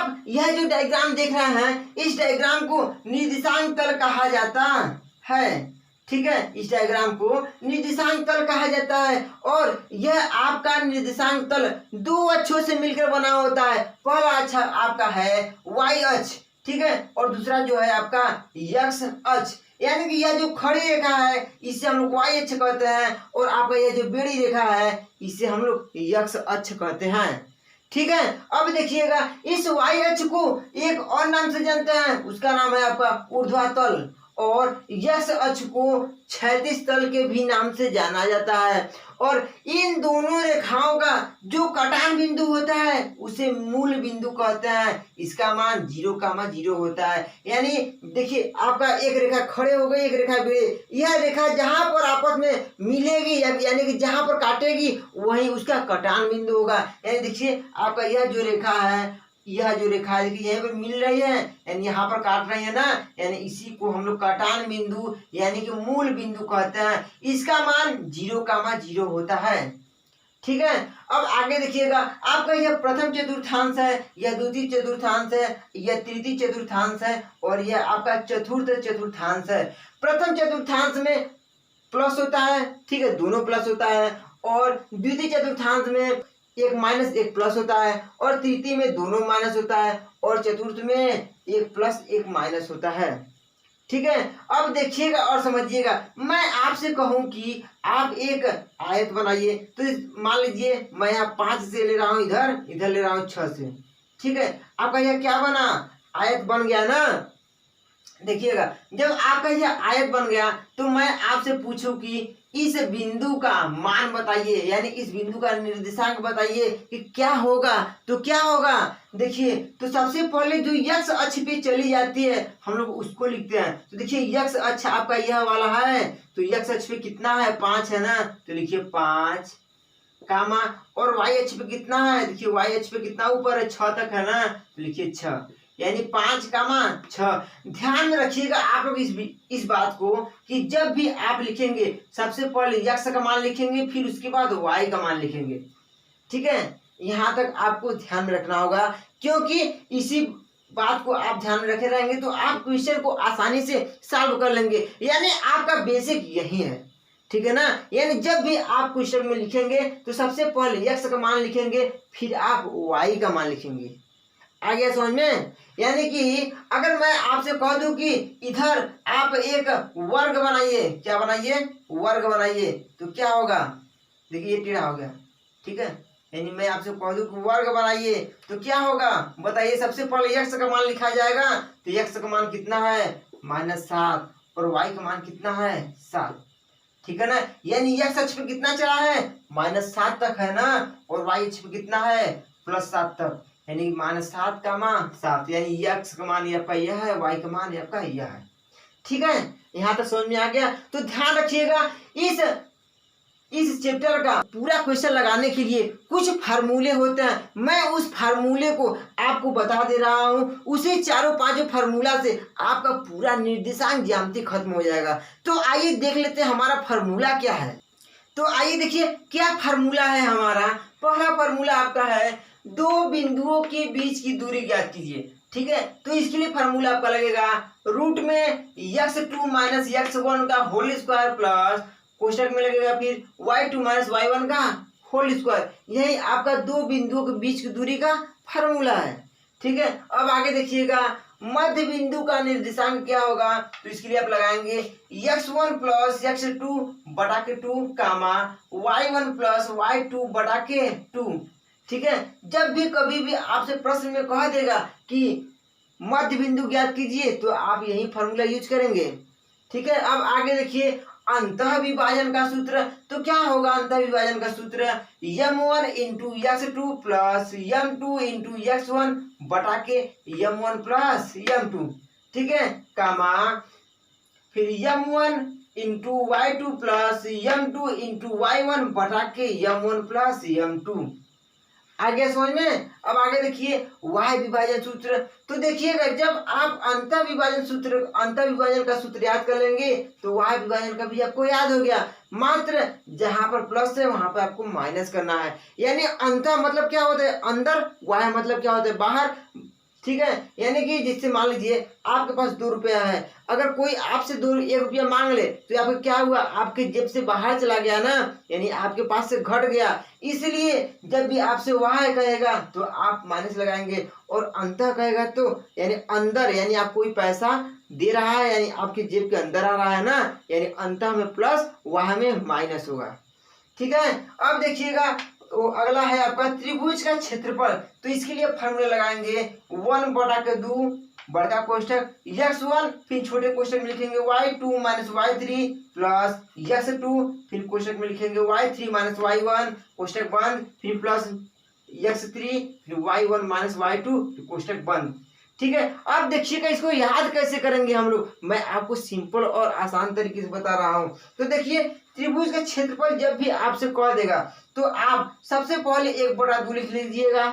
अब यह जो डायग्राम देख रहे हैं, इस डायग्राम को निर्देशांक तल कहा जाता है। ठीक है, इस डायग्राम को निर्देशांक तल कहा जाता है और यह आपका निर्देशांक तल दो अक्षों से मिलकर बना होता है। पहला अक्ष आपका है y अक्ष, ठीक है, और दूसरा जो है आपका x अक्ष। यानी कि यह जो खड़ी रेखा है इसे हम लोग y अक्ष कहते हैं और आपका यह जो बेड़ी रेखा है इसे हम लोग x अक्ष कहते हैं। ठीक है, अब देखिएगा इस y अक्ष को एक और नाम से जानते हैं, उसका नाम है आपका ऊर्ध्वातल, और x अक्ष को क्षैतिज तल के भी नाम से जाना जाता है। और इन दोनों रेखाओं का जो कटान बिंदु होता है उसे मूल बिंदु कहते हैं। इसका मान 0,0 होता है। यानी देखिए आपका एक रेखा खड़े हो गई, एक रेखा बेड़े, यह रेखा जहां पर आपस में मिलेगी यानी कि जहां पर काटेगी वहीं उसका कटान बिंदु होगा। यानी देखिए आपका यह जो रेखा है, यह जो रेखा है देखिए यहीं पर मिल रही है, यानी यहाँ पर काट रही है ना, यानी इसी को हम लोग कटान बिंदु यानी कि मूल बिंदु कहते हैं। इसका मान 0,0 होता है। ठीक है, अब आगे देखिएगा आपका यह प्रथम चतुर्थांश है, यह द्वितीय चतुर्थांश है, यह तृतीय चतुर्थांश है और यह आपका चतुर्थ चतुर्थांश है। प्रथम चतुर्थांश में प्लस होता है, ठीक है, दोनों प्लस होता है, और द्वितीय चतुर्थांश में एक माइनस एक प्लस होता है, और तृतीय में दोनों माइनस होता है, और चतुर्थ में एक प्लस एक माइनस होता है। ठीक है, अब देखिएगा और समझिएगा, मैं आपसे कहूं कि आप एक आयत बनाइए, तो मान लीजिए मैं यहाँ 5 से ले रहा हूँ, इधर ले रहा हूँ 6 से। ठीक है, आपका यह क्या बना, आयत बन गया ना। देखिएगा जब आपका यह आयत बन गया तो मैं आपसे पूछूं कि इस बिंदु का मान बताइए, यानी इस बिंदु का निर्देशांक बताइए कि क्या होगा। तो क्या होगा, देखिए तो सबसे पहले जो x अक्ष पे चली जाती है हम लोग उसको लिखते हैं। तो देखिए x अक्ष आपका यह वाला है, तो x अक्ष पे कितना है, 5 है ना, तो लिखिए 5 कामा, और y अक्ष पे कितना है, देखिए y अक्ष पे कितना ऊपर है, 6 तक है ना, तो लिखिए 6, यानी 5,6। ध्यान में रखिएगा आप लोग इस बात को कि जब भी आप लिखेंगे सबसे पहले x का मान लिखेंगे, फिर उसके बाद y का मान लिखेंगे। ठीक है, यहाँ तक आपको ध्यान में रखना होगा, क्योंकि इसी बात को आप ध्यान में रखे रहेंगे तो आप क्वेश्चन को आसानी से सॉल्व कर लेंगे। यानी आपका बेसिक यही है। ठीक है ना, यानी जब भी आप क्वेश्चन में लिखेंगे तो सबसे पहले x का मान लिखेंगे, फिर आप y का मान लिखेंगे। आ गया समझ में। यानी कि अगर मैं आपसे कह दूं कि इधर आप एक वर्ग बनाइए, क्या बनाइए, वर्ग बनाइए, तो क्या होगा, देखिए ये टेढ़ा हो गया। ठीक है, यानी मैं आपसे कह दूं कि वर्ग बनाइए तो क्या होगा बताइए। सबसे पहले x का मान लिखा जाएगा, तो x का मान कितना है, -7, और y का मान कितना है, 7। ठीक है ना, यानी x अक्ष पे कितना चला है, -7 तक है ना, और y अक्ष पे कितना है, +7 तक, यानी -7 का मान 7, यानी x का मान आपका यह है, y का मान आपका यह है। ठीक है, यहाँ तक समझ में आ गया। तो ध्यान रखिएगा इस चैप्टर का पूरा क्वेश्चन लगाने के लिए कुछ फार्मूले होते हैं, मैं उस फार्मूले को आपको बता दे रहा हूँ। उसी चारों पांचों फार्मूला से आपका पूरा निर्देशांक ज्यामिति खत्म हो जाएगा। तो आइए देख लेते हैं हमारा फार्मूला क्या है। तो आइए देखिए क्या फार्मूला है हमारा। पहला फार्मूला आपका है, दो बिंदुओं के बीच की दूरी ज्ञात कीजिए। ठीक है, तो इसके लिए फार्मूला आपका लगेगा रूट में x2 - x1 का होल स्क्वायर प्लस कोष्टक में लगेगा फिर y2 - y1 का होल स्क्वायर। यही आपका दो बिंदुओं के बीच की दूरी का फार्मूला है। ठीक है, अब आगे देखिएगा मध्य बिंदु का निर्देशांक क्या होगा। तो इसके लिए आप लगाएंगे x1 + x2 बटा के 2 कामा y1 + y2 बटा के 2। ठीक है, जब भी कभी भी आपसे प्रश्न में कह देगा कि मध्य बिंदु ज्ञात कीजिए तो आप यही फार्मूला यूज करेंगे। ठीक है, अब आगे देखिए अंतः विभाजन का सूत्र। तो क्या होगा अंतः विभाजन का सूत्र, m1 × x2 + m2 × x1 बटा के m1 + m2। ठीक है, कामा फिर m1 × y2 + m2 × y1 बटा के m1 + m2। आगे समझ में। अब आगे देखिए y विभाजन सूत्र। तो देखिएगा जब आप अंतः विभाजन का सूत्र याद कर लेंगे तो y विभाजन का भी आपको याद हो गया। मात्र जहां पर प्लस है वहां पर आपको माइनस करना है। यानी अंतः मतलब क्या होता है, अंदर, y मतलब क्या होता है, बाहर। ठीक है। यानी कि जिससे मान लीजिए आपके पास 2 रुपया है, अगर कोई आपसे 1 रुपया मांग ले तो आपका क्या हुआ, आपके जेब से बाहर चला गया ना, यानी आपके पास से घट गया। इसलिए जब भी आपसे वाह कहेगा तो आप माइनस लगाएंगे, और अंतः कहेगा तो यानी अंदर, यानी आप कोई पैसा दे रहा है यानी आपके जेब के अंदर आ रहा है ना, यानी अंतः में प्लस वाह में माइनस होगा। ठीक है। अब देखिएगा वो अगला है आपका त्रिभुज का क्षेत्रफल। तो इसके लिए फॉर्मूला लगाएंगे 1/2 बड़का कोष्ठक x1, फिर छोटे कोष्ठक में लिखेंगे y2 minus y3 plus x2, फिर कोष्ठक में लिखेंगे y3 माइनस y1 कोष्ठक बंद, फिर प्लस x3, फिर y1 माइनस y2 कोष्ठक बंद। ठीक है। अब देखिएगा इसको याद कैसे करेंगे हम लोग, मैं आपको सिंपल और आसान तरीके से बता रहा हूं। तो देखिए त्रिभुज का क्षेत्रफल जब भी आपसे कह देगा तो आप सबसे पहले 1/2 लिख लीजिएगा,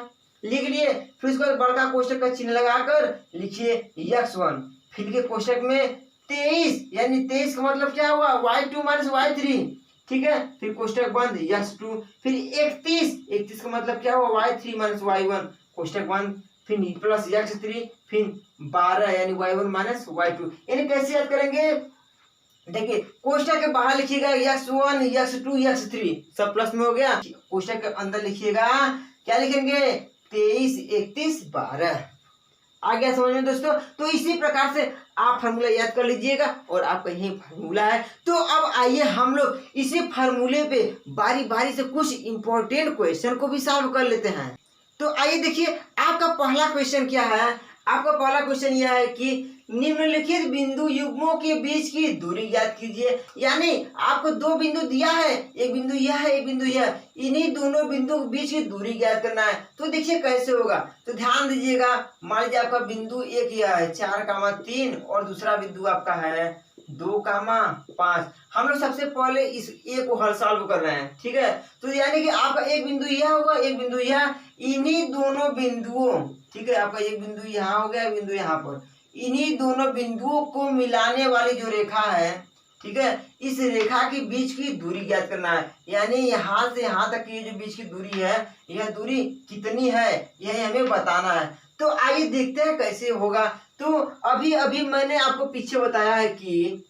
लिख लिए, फिर उसके बाद बड़का कोष्ठक का चिन्ह लगाकर लिखिए x1, फिर के कोष्ठक में 23, यानी 23 का मतलब क्या हुआ y2 माइनस y3, ठीक है, फिर कोष्ठक बंद x2, फिर 31 का मतलब क्या हुआ y3 माइनस y1 कोष्ठक बंद, फिर प्लस x3, फिर 12 यानी y1 माइनस y2। यानी कैसे याद करेंगे, देखिए कोष्ठक के बाहर लिखिएगा x1 x2 x3 सब प्लस में हो गया, कोष्ठक के अंदर लिखिएगा क्या लिखेंगे 23 31 12। आ गया समझ में दोस्तों। तो इसी प्रकार से आप फार्मूला याद कर लीजिएगा, और आपका यही फार्मूला है। तो अब आइए हम लोग इसी फार्मूले पे बारी बारी से कुछ इंपॉर्टेंट क्वेश्चन को भी सॉल्व कर लेते हैं। तो आइए देखिए आपका पहला क्वेश्चन क्या है। आपका पहला क्वेश्चन यह है कि निम्नलिखित बिंदु युग्मों के बीच की दूरी ज्ञात कीजिए। यानी आपको 2 बिंदु दिया है, एक बिंदु यह है, एक बिंदु यह, इन्हीं दोनों बिंदु के बीच की दूरी ज्ञात करना है। तो देखिए कैसे होगा, तो ध्यान दीजिएगा, मान लीजिए आपका बिंदु एक यह है 4,3 और दूसरा बिंदु आपका है 2,5। हम लोग सबसे पहले इस ए को हल सॉल्व कर रहे हैं। ठीक है। तो यानी कि आपका एक बिंदु यह होगा, एक बिंदु यह, इन्हीं दोनों बिंदुओं, ठीक है, आपका एक बिंदु यहाँ हो गया, एक बिंदु यहाँ पर, इन्हीं दोनों बिंदुओं को मिलाने वाली जो रेखा है, ठीक है, इस रेखा के बीच की दूरी ज्ञात करना है। यानी यहाँ से यहाँ तक की जो बीच की दूरी है, यह दूरी कितनी है यह हमें बताना है। तो आइए देखते हैं कैसे होगा। तो अभी अभी मैंने आपको पीछे बताया है कि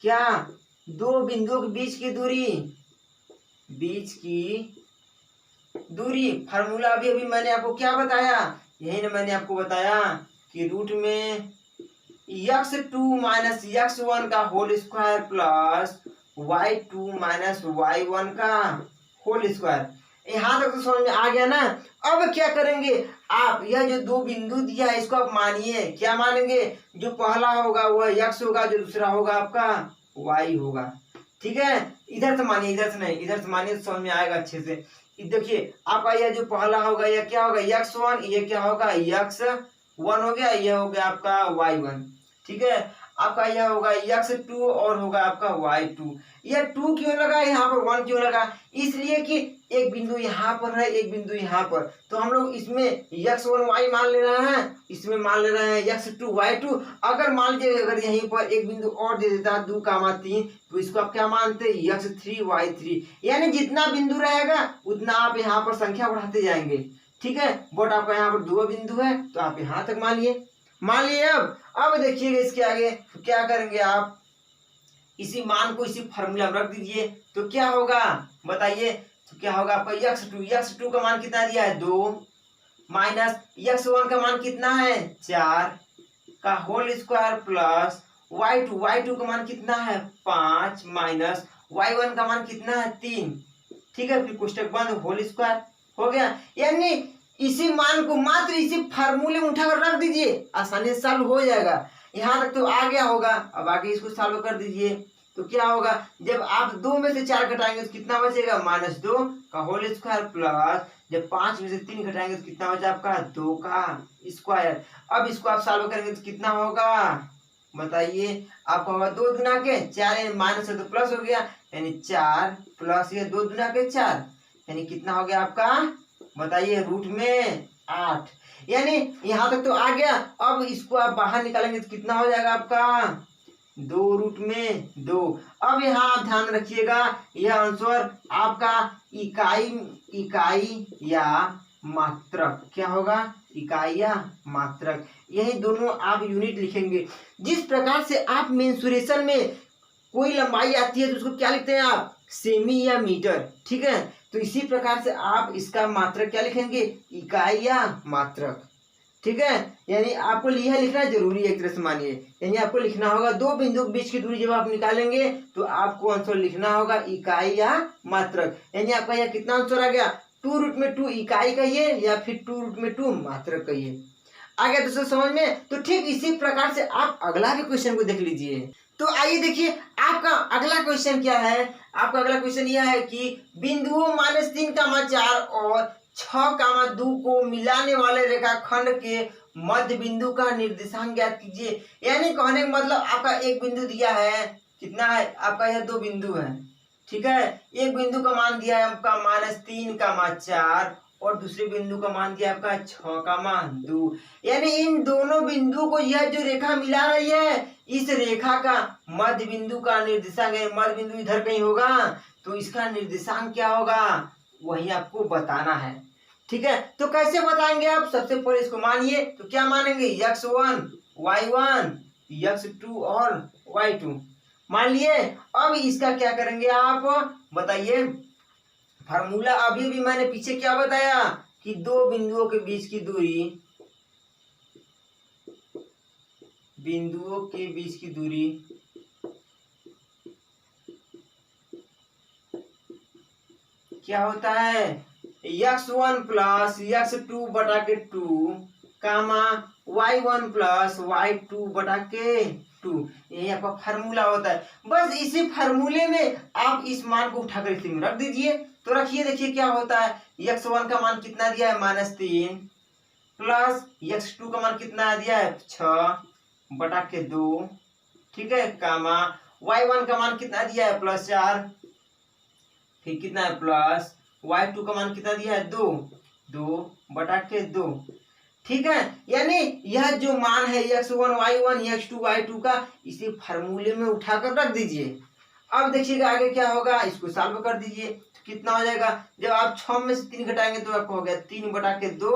क्या 2 बिंदुओं के बीच की दूरी फार्मूला अभी अभी मैंने आपको क्या बताया, यही ना मैंने आपको बताया कि रूट में x2 माइनस x1 का whole square plus y2 minus y1 का होल स्क्वायर। यहाँ तक तो समझ में आ गया ना। अब क्या करेंगे आप, यह जो 2 बिंदु दिया है इसको आप मानिए, क्या मानेंगे, जो पहला होगा वह x होगा, जो दूसरा होगा आपका y होगा। ठीक है। इधर से मानिए, इधर से नहीं, इधर से मानिए तो समझ में आएगा अच्छे से। देखिए आपका यह जो पहला होगा यह क्या होगा x1, ये क्या होगा x1 हो गया, यह हो गया आपका y1। ठीक है। आपका यह होगा x2 और होगा आपका y2। यह 2 क्यों लगा यहाँ पर, 1 क्यों लगा, इसलिए कि एक बिंदु यहाँ पर है, एक बिंदु यहाँ पर, तो हम लोग इसमें x1 y मान ले रहे हैं, इसमें मान ले रहे हैं x2 y2। अगर मान लीजिए अगर यहीं पर एक बिंदु और दे देता 2,3, तो इसको आप क्या मानते x3 y3। यानी जितना बिंदु रहेगा उतना आप यहाँ पर संख्या बढ़ाते जाएंगे। ठीक है। बट आपका यहाँ पर 2 बिंदु है तो आप यहाँ तक मान लिए। अब देखिएगा इसके आगे तो क्या करेंगे आप, इसी मान को इसी फार्मूला में रख दीजिए तो क्या होगा बताइए। तो क्या होगा आपका x2 का मान कितना दिया है 2, माइनस x1 का मान कितना है 4 का होल स्क्वायर प्लस y2 का मान कितना है 5 माइनस y1 का मान कितना है 3। ठीक है। फिर कोष्ठक बंद, होल स्क्वायर हो गया। यानी इसी मान को मात्र इसी फार्मूले में उठाकर रख दीजिए, आसानी से सॉल्व हो जाएगा। यहाँ तक तो आ गया होगा। अब आगे इसको सॉल्व कर दीजिए तो क्या होगा, जब आप 2 में से 4 घटाएंगे तो कितना बचेगा -2 का होल स्क्वायर प्लस जब 5 में से 3 घटाएंगे तो कितना बचा आपका 2 का स्क्वायर। अब इसको आप सॉल्व करेंगे तो कितना होगा बताइए, आपका होगा 2 गुना के 4 माइनस है तो प्लस हो गया, यानी 4 प्लस ये 2 गुना के 4, यानी कितना हो गया आपका बताइए रूट में 8। यानी यहाँ तक तो आ गया। अब इसको आप बाहर निकालेंगे तो कितना हो जाएगा आपका 2 रूट में 2। अब यहाँ आप ध्यान रखिएगा, यह आंसर आपका इकाई या मात्रक। क्या होगा? इकाई या मात्रक। यही दोनों आप यूनिट लिखेंगे। जिस प्रकार से आप मेंसुरेशन में कोई लंबाई आती है तो उसको क्या लिखते हैं आप? सेमी या मीटर। ठीक है, तो इसी प्रकार से आप इसका मात्रक क्या लिखेंगे? इकाई या मात्रक। ठीक है, यानी आपको यह लिखना जरूरी है एक तरह से मानिए। यानी आपको लिखना होगा दो बिंदु के बीच की दूरी जब आप निकालेंगे तो आपको आंसर लिखना होगा इकाई या मात्रक। यानी आपका यह कितना आंसर आ गया? 2√2 इकाई कहिए या फिर 2√2 मात्रक कहिए। आ गया दोस्तों समझ में? तो ठीक इसी प्रकार से आप अगला भी क्वेश्चन को देख लीजिए। तो आइए देखिए आपका अगला क्वेश्चन क्या है। आपका अगला क्वेश्चन यह है कि बिंदुओं -3,4 और 6,2 को मिलाने वाले रेखाखंड के मध्य बिंदु का निर्देशांक ज्ञात कीजिए। यानी कहने का मतलब आपका एक बिंदु दिया है, कितना है आपका? यह दो बिंदु है। ठीक है, एक बिंदु का मान दिया है आपका -3,4 और दूसरे बिंदु का मान दिया आपका 6,2। यानी इन दोनों बिंदुओं को यह जो रेखा मिला रही है इस रेखा का मध्य बिंदु का निर्देशांक है। मध्य बिंदु इधर कहीं होगा तो इसका निर्देशांक क्या होगा वही आपको बताना है। ठीक है, तो कैसे बताएंगे आप? सबसे पहले इसको मानिए तो क्या मानेंगे? x1 y1 x2 और y2 मान लिए। अब इसका क्या करेंगे आप बताइए? फार्मूला अभी भी मैंने पीछे क्या बताया कि दो बिंदुओं के बीच की दूरी, बिंदुओं के बीच की दूरी क्या होता है? x1 प्लस x2 बटा के 2 कामा y1 प्लस y2 बटा के 2। यही आपका फार्मूला होता है। बस इसी फार्मूले में आप इस मान को उठाकर इसी में रख दीजिए। तो रखिए, देखिए क्या होता है। x1 का मान कितना दिया है? -3 प्लस x2 का मान कितना दिया है? 6 बटा के 2। ठीक है, कामा y1 का मान कितना दिया है? +4। फिर कितना है? प्लस y2 का मान कितना दिया है? 2 बटा के 2। ठीक है, यानी यह जो मान है x1 y1 x2 y2 का इसी फार्मूले में उठाकर रख दीजिए। अब देखिएगा आगे क्या होगा, इसको सॉल्व कर दीजिए तो कितना हो जाएगा? जब आप 6 में से 3 घटाएंगे तो आपको हो गया 3 बटा के 2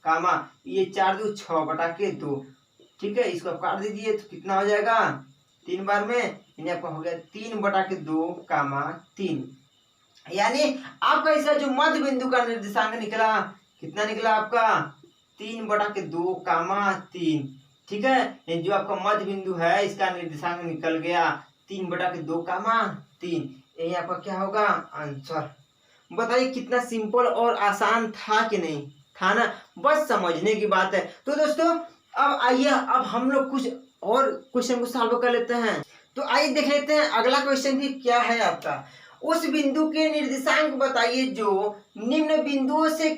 कामा ये 4 2 6 बटा के 2। ठीक है, इसको काट दीजिए तो कितना हो जाएगा? 3 बार में यानी आपका हो गया 3 बटा के 2 कामा 3। यानी आपका इसका जो मध्य बिंदु का निर्देशांक निकला कितना निकला आपका? 3 बटा के 2 कामा 3। ठीक है, जो आपका मध्य बिंदु है इसका निर्देशांक निकल गया 3 बटा के 2 कामा 3। यही आपका क्या होगा? आंसर। बताइए कितना सिंपल और आसान था कि नहीं था ना? बस समझने की बात है। तो दोस्तों अब आइए अब हम लोग कुछ और क्वेश्चन को सॉल्व कर लेते हैं। तो आइए देख लेते हैं अगला क्वेश्चन भी क्या है आपका। उस बिंदु के निर्देशांक बताइए जो निम्न बिंदुओं से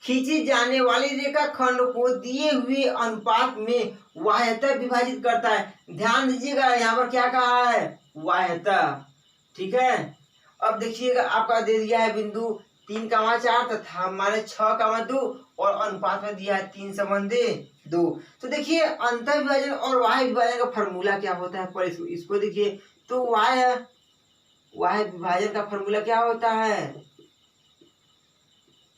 खींची जाने वाली रेखाखंड को दिए हुए अनुपात में वाह्यतः विभाजित करता है। ध्यान दीजिएगा यहाँ पर क्या कहा है? वाह्यतः। ठीक है, अब देखिएगा आपका दे दिया है बिंदु 3,4 तथा -6,2 और अनुपात में दिया है 3:2। तो देखिए अंतर विभाजन और वाह्य विभाजन का फॉर्मूला क्या होता है पर इसको देखिए। तो वाह्य विभाजन का फॉर्मूला क्या होता है?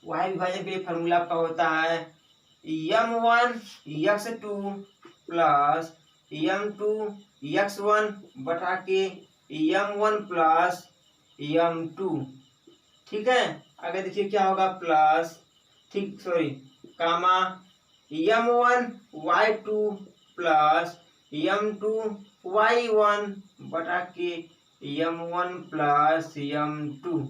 वाह्य विभाजन के लिए फॉर्मूला आपका होता है m1 x2 plus m2 x1 बटा के m1 प्लस m2। ठीक है, आगे देखिए क्या होगा? प्लस कामा m1 y2 plus m2 y1 बटा के m1 प्लस m2।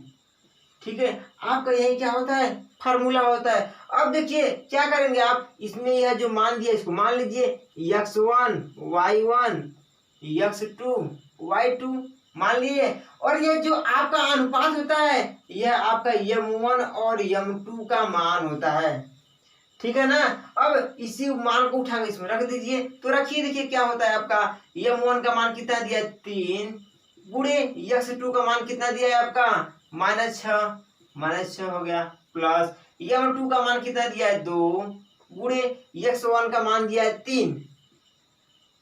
ठीक है, आपका यही क्या होता है? फार्मूला होता है। अब देखिए क्या करेंगे आप? इसमें यह जो मान दिया इसको मान लीजिए x1 y1 x2 y2 मान लिए। और ये जो आपका अनुपात होता है यह आपका m1 और m2 का मान होता है। ठीक है ना? अब इसी मान को उठाकर इसमें रख दीजिए। तो रखिए, देखिए क्या होता है आपका? m1 का मान कितना दिया है? 3 गुणे x2 का मान कितना दिया है आपका? -6 हो गया प्लस m2 का मान कितना दिया है? 2 गुणे x1 का मान दिया है 3।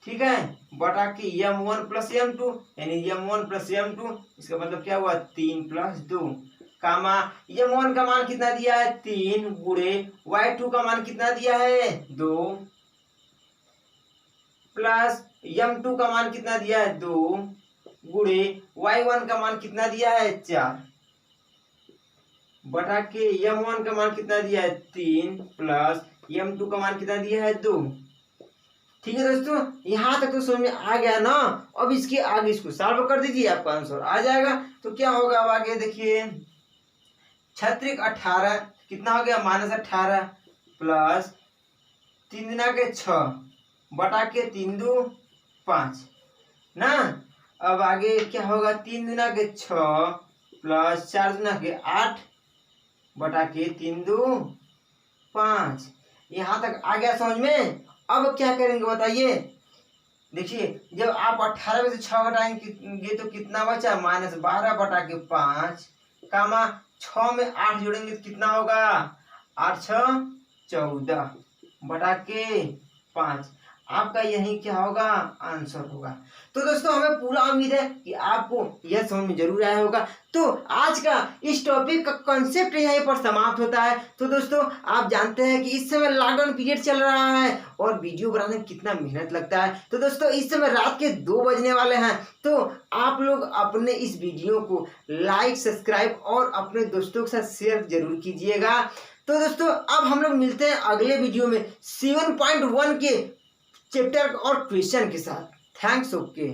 ठीक है, बटा के m1 प्लस m2 यानी m1 प्लस m2 इसका मतलब क्या हुआ? 3 + 2 कामा m1 का मान कितना दिया है 3 गुणे y2 का मान कितना दिया है 2 प्लस m2 का मान कितना दिया है 2 गुणे y1 का मान कितना दिया है 4 बटा के m1 का मान कितना दिया है 3 प्लस m2 का मान कितना दिया है 2। ठीक है दोस्तों, यहाँ तक तो समझ में आ गया ना। अब इसके आगे इसको सॉल्व कर दीजिए, आपका आंसर आ जाएगा। तो क्या होगा अब आगे देखिए, 6 18 कितना हो गया -18 प्लस 3 दूना के 6 बटा के 3 2 5 ना। अब आगे क्या होगा 3 दूना के 6 प्लस 4 दूना के 8 बटा के 3 2 5। यहाँ तक आ गया समझ में। अब क्या करेंगे बताइए। देखिए जब आप 18 में से 6 घटाएंगे तो कितना बचा -12 बटा के 5 कामा 6 में 8 जोड़ेंगे तो कितना होगा 8 6 14 बटा के 5। आपका यही क्या होगा आंसर होगा। तो दोस्तों हमें पूरा उम्मीद है कि आपको यह समझ में जरूर आया होगा। तो आज का इस टॉपिक का कॉन्सेप्ट यहीं पर समाप्त होता है। तो दोस्तों आप जानते हैं कि इस समय लॉकडाउन पीरियड चल रहा है और वीडियो बनाने में कितना मेहनत लगता है। तो दोस्तों इस समय रात के 2 बजने वाले हैं। तो आप लोग अपने इस वीडियो को लाइक सब्सक्राइब और अपने दोस्तों के साथ शेयर जरूर कीजिएगा। तो दोस्तों अब हम लोग मिलते हैं अगले वीडियो में 7.1 के चैप्टर और क्वेश्चन के साथ। Thanks okay.